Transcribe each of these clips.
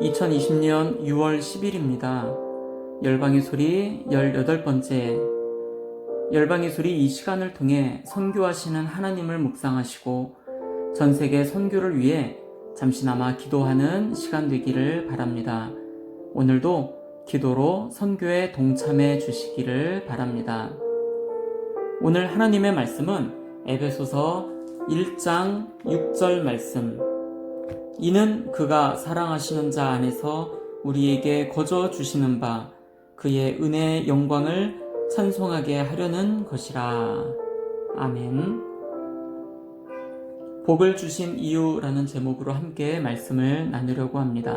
2020년 6월 10일입니다. 열방의 소리 18번째. 열방의 소리 이 시간을 통해 선교하시는 하나님을 묵상하시고 전 세계 선교를 위해 잠시나마 기도하는 시간 되기를 바랍니다. 오늘도 기도로 선교에 동참해 주시기를 바랍니다. 오늘 하나님의 말씀은 에베소서 1장 6절 말씀. 이는 그가 사랑하시는 자 안에서 우리에게 거저 주시는 바 그의 은혜의 영광을 찬송하게 하려는 것이라. 아멘. 복을 주신 이유라는 제목으로 함께 말씀을 나누려고 합니다.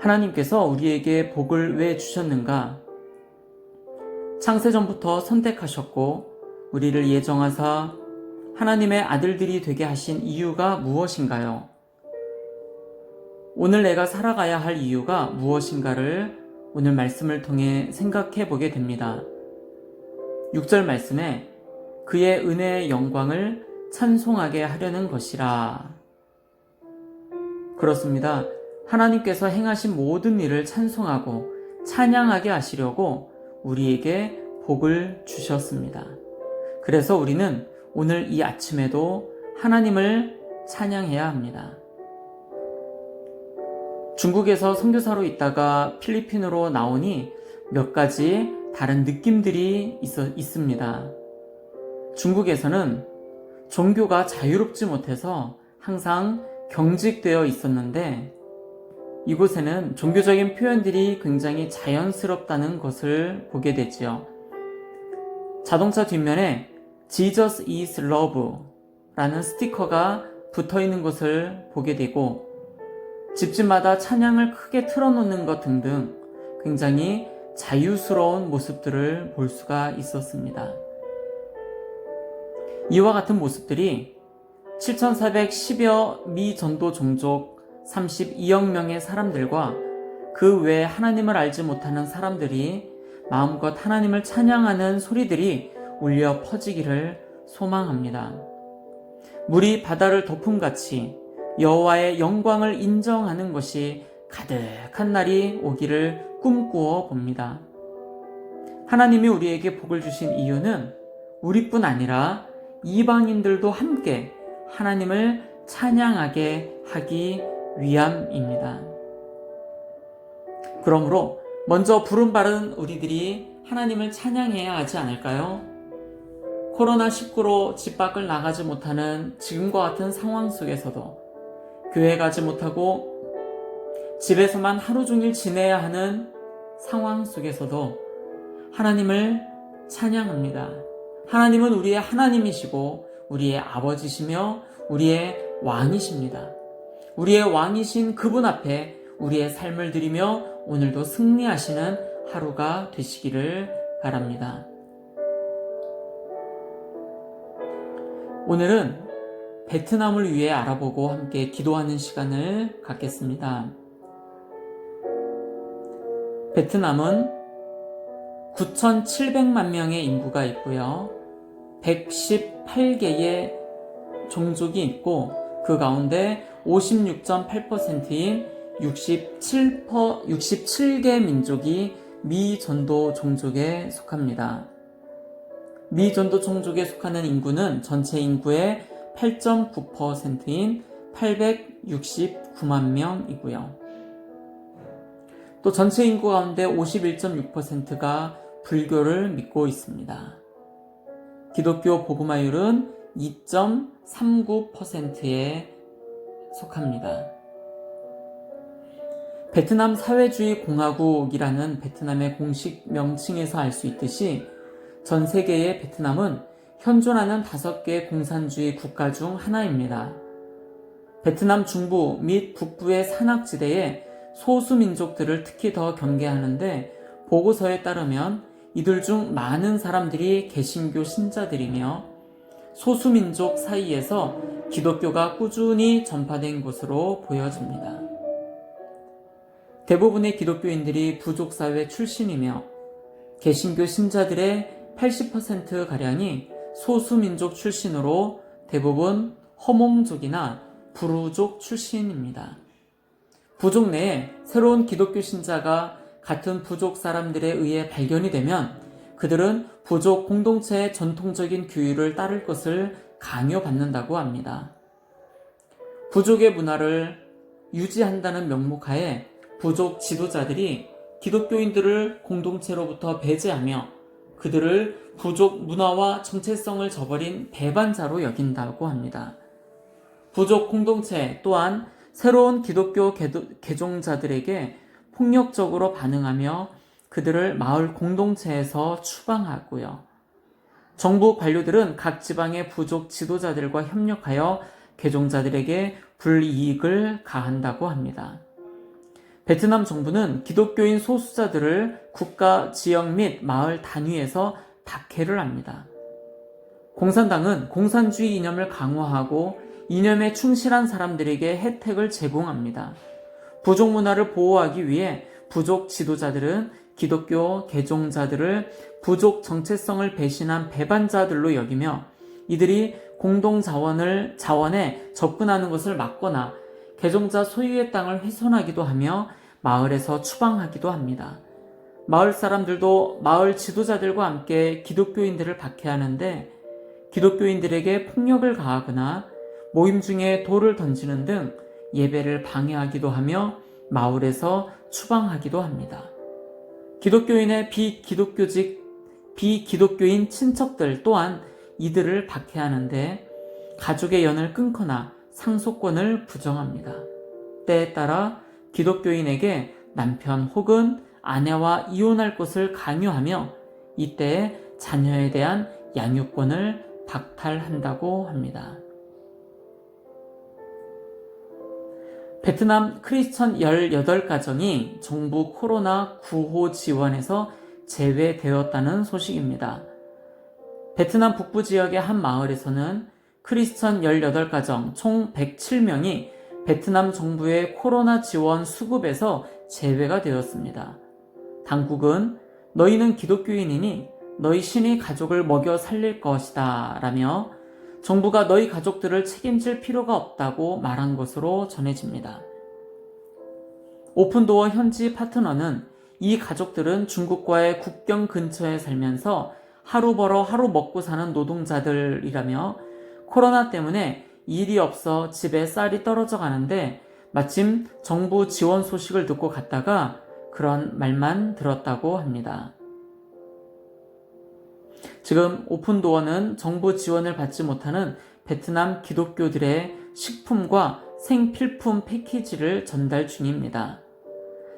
하나님께서 우리에게 복을 왜 주셨는가? 창세전부터 선택하셨고 우리를 예정하사 하나님의 아들들이 되게 하신 이유가 무엇인가요? 오늘 내가 살아가야 할 이유가 무엇인가를 오늘 말씀을 통해 생각해 보게 됩니다. 6절 말씀에 그의 은혜의 영광을 찬송하게 하려는 것이라. 그렇습니다. 하나님께서 행하신 모든 일을 찬송하고 찬양하게 하시려고 우리에게 복을 주셨습니다. 그래서 우리는 오늘 이 아침에도 하나님을 찬양해야 합니다. 중국에서 선교사로 있다가 필리핀으로 나오니 몇 가지 다른 느낌들이 있습니다. 중국에서는 종교가 자유롭지 못해서 항상 경직되어 있었는데 이곳에는 종교적인 표현들이 굉장히 자연스럽다는 것을 보게 되지요. 자동차 뒷면에 Jesus is love 라는 스티커가 붙어 있는 것을 보게 되고 집집마다 찬양을 크게 틀어놓는 것 등등 굉장히 자유스러운 모습들을 볼 수가 있었습니다. 이와 같은 모습들이 7,410여 미 전도 종족 32억 명의 사람들과 그 외에 하나님을 알지 못하는 사람들이 마음껏 하나님을 찬양하는 소리들이 울려 퍼지기를 소망합니다. 물이 바다를 덮음같이 여호와의 영광을 인정하는 것이 가득한 날이 오기를 꿈꾸어 봅니다. 하나님이 우리에게 복을 주신 이유는 우리뿐 아니라 이방인들도 함께 하나님을 찬양하게 하기 위함입니다. 그러므로 먼저 부름받은 우리들이 하나님을 찬양해야 하지 않을까요? 코로나19로 집 밖을 나가지 못하는 지금과 같은 상황 속에서도 교회 가지 못하고 집에서만 하루 종일 지내야 하는 상황 속에서도 하나님을 찬양합니다. 하나님은 우리의 하나님이시고 우리의 아버지시며 우리의 왕이십니다. 우리의 왕이신 그분 앞에 우리의 삶을 드리며 오늘도 승리하시는 하루가 되시기를 바랍니다. 오늘은 베트남을 위해 알아보고 함께 기도하는 시간을 갖겠습니다. 베트남은 9,700만 명의 인구가 있고요. 118개의 종족이 있고 그 가운데 56.8%인 67개 민족이 미전도 종족에 속합니다. 미전도 종족에 속하는 인구는 전체 인구의 8.9%인 869만 명이고요. 또 전체 인구 가운데 51.6%가 불교를 믿고 있습니다. 기독교 복음화율은 2.39%에 속합니다. 베트남 사회주의 공화국이라는 베트남의 공식 명칭에서 알 수 있듯이 전 세계의 베트남은 현존하는 5개 공산주의 국가 중 하나입니다. 베트남 중부 및 북부의 산악지대에 소수민족들을 특히 더 경계하는데 보고서에 따르면 이들 중 많은 사람들이 개신교 신자들이며 소수민족 사이에서 기독교가 꾸준히 전파된 곳으로 보여집니다. 대부분의 기독교인들이 부족사회 출신이며 개신교 신자들의 80%가량이 소수민족 출신으로 대부분 허몽족이나 부루족 출신입니다. 부족 내에 새로운 기독교 신자가 같은 부족 사람들에 의해 발견이 되면 그들은 부족 공동체의 전통적인 규율을 따를 것을 강요받는다고 합니다. 부족의 문화를 유지한다는 명목하에 부족 지도자들이 기독교인들을 공동체로부터 배제하며 그들을 부족 문화와 정체성을 저버린 배반자로 여긴다고 합니다. 부족 공동체 또한 새로운 기독교 개종자들에게 폭력적으로 반응하며 그들을 마을 공동체에서 추방하고요. 정부 관료들은 각 지방의 부족 지도자들과 협력하여 개종자들에게 불이익을 가한다고 합니다. 베트남 정부는 기독교인 소수자들을 국가, 지역 및 마을 단위에서 박해를 합니다. 공산당은 공산주의 이념을 강화하고 이념에 충실한 사람들에게 혜택을 제공합니다. 부족 문화를 보호하기 위해 부족 지도자들은 기독교 개종자들을 부족 정체성을 배신한 배반자들로 여기며 이들이 공동 자원에 접근하는 것을 막거나 개종자 소유의 땅을 훼손하기도 하며 마을에서 추방하기도 합니다. 마을 사람들도 마을 지도자들과 함께 기독교인들을 박해하는데 기독교인들에게 폭력을 가하거나 모임 중에 돌을 던지는 등 예배를 방해하기도 하며 마을에서 추방하기도 합니다. 기독교인의 비기독교인 친척들 또한 이들을 박해하는데 가족의 연을 끊거나 상속권을 부정합니다. 때에 따라 기독교인에게 남편 혹은 아내와 이혼할 것을 강요하며 이때에 자녀에 대한 양육권을 박탈한다고 합니다. 베트남 크리스천 18가정이 정부 코로나 구호 지원에서 제외되었다는 소식입니다. 베트남 북부 지역의 한 마을에서는 크리스천 18가정 총 107명이 베트남 정부의 코로나 지원 수급에서 제외가 되었습니다. 당국은 너희는 기독교인이니 너희 신이 가족을 먹여 살릴 것이다 라며 정부가 너희 가족들을 책임질 필요가 없다고 말한 것으로 전해집니다. 오픈도어 현지 파트너는 이 가족들은 중국과의 국경 근처에 살면서 하루 벌어 하루 먹고 사는 노동자들이라며 코로나 때문에 일이 없어 집에 쌀이 떨어져 가는데 마침 정부 지원 소식을 듣고 갔다가 그런 말만 들었다고 합니다. 지금 오픈도어는 정부 지원을 받지 못하는 베트남 기독교들의 식품과 생필품 패키지를 전달 중입니다.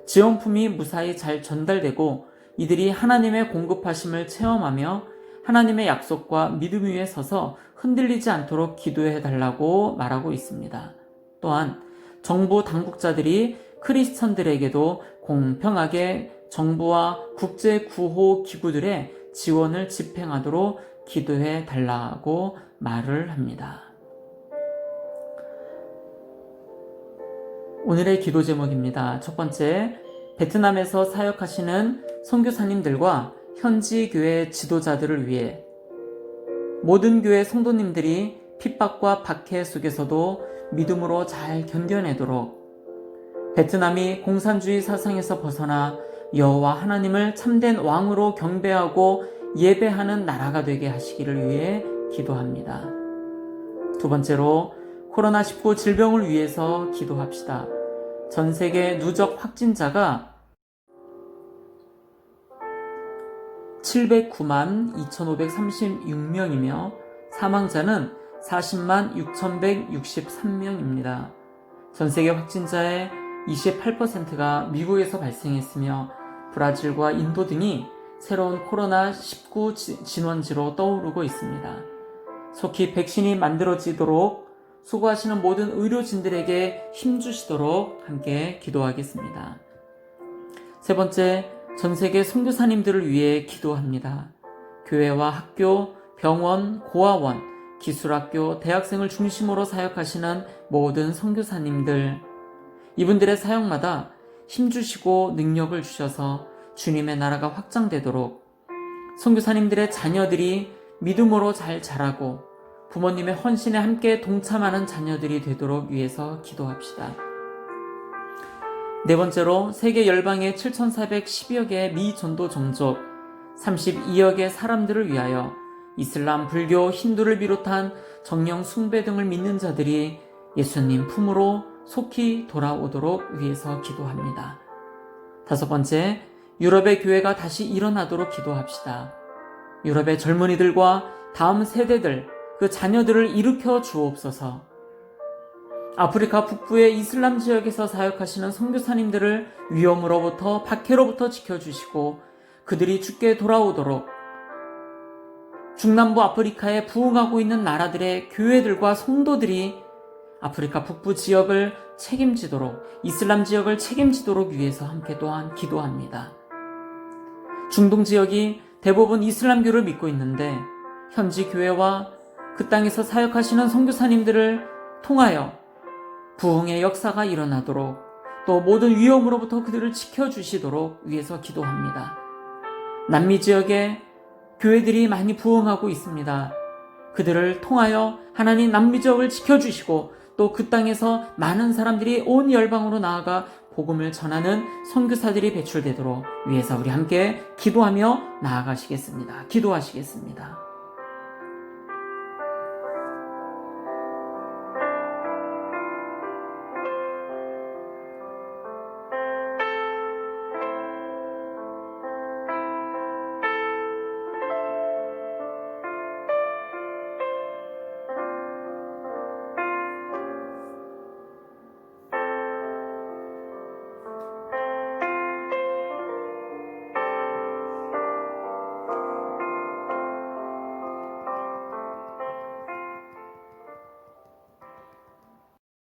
지원품이 무사히 잘 전달되고 이들이 하나님의 공급하심을 체험하며 하나님의 약속과 믿음 위에 서서 흔들리지 않도록 기도해 달라고 말하고 있습니다. 또한 정부 당국자들이 크리스천들에게도 공평하게 정부와 국제 구호 기구들의 지원을 집행하도록 기도해 달라고 말을 합니다. 오늘의 기도 제목입니다. 첫 번째, 베트남에서 사역하시는 선교사님들과 현지 교회 지도자들을 위해 모든 교회 성도님들이 핍박과 박해 속에서도 믿음으로 잘 견뎌내도록 베트남이 공산주의 사상에서 벗어나 여호와 하나님을 참된 왕으로 경배하고 예배하는 나라가 되게 하시기를 위해 기도합니다. 두 번째로 코로나19 질병을 위해서 기도합시다. 전 세계 누적 확진자가 709만 2,536명이며 사망자는 40만 6,163명입니다. 전 세계 확진자의 28%가 미국에서 발생했으며 브라질과 인도 등이 새로운 코로나19 진원지로 떠오르고 있습니다. 속히 백신이 만들어지도록 수고하시는 모든 의료진들에게 힘주시도록 함께 기도하겠습니다. 세 번째, 전 세계 선교사님들을 위해 기도합니다. 교회와 학교, 병원, 고아원, 기술학교, 대학생을 중심으로 사역하시는 모든 선교사님들, 이분들의 사역마다 힘주시고 능력을 주셔서 주님의 나라가 확장되도록 선교사님들의 자녀들이 믿음으로 잘 자라고 부모님의 헌신에 함께 동참하는 자녀들이 되도록 위해서 기도합시다. 네 번째로 세계 열방의 7,410여 개의 미전도 종족 32여 개의 사람들을 위하여 이슬람, 불교, 힌두를 비롯한 정령 숭배 등을 믿는 자들이 예수님 품으로 속히 돌아오도록 위해서 기도합니다. 다섯 번째, 유럽의 교회가 다시 일어나도록 기도합시다. 유럽의 젊은이들과 다음 세대들, 그 자녀들을 일으켜 주옵소서. 아프리카 북부의 이슬람 지역에서 사역하시는 선교사님들을 위험으로부터, 박해로부터 지켜주시고 그들이 주께 돌아오도록, 중남부 아프리카에 부흥하고 있는 나라들의 교회들과 성도들이 아프리카 북부 지역을 책임지도록, 이슬람 지역을 책임지도록 위해서 함께 또한 기도합니다. 중동 지역이 대부분 이슬람교를 믿고 있는데 현지 교회와 그 땅에서 사역하시는 선교사님들을 통하여 부흥의 역사가 일어나도록, 또 모든 위험으로부터 그들을 지켜주시도록 위해서 기도합니다. 남미 지역에 교회들이 많이 부흥하고 있습니다. 그들을 통하여 하나님 남미 지역을 지켜주시고 또 그 땅에서 많은 사람들이 온 열방으로 나아가 복음을 전하는 선교사들이 배출되도록 위해서 우리 함께 기도하며 나아가시겠습니다. 기도하시겠습니다.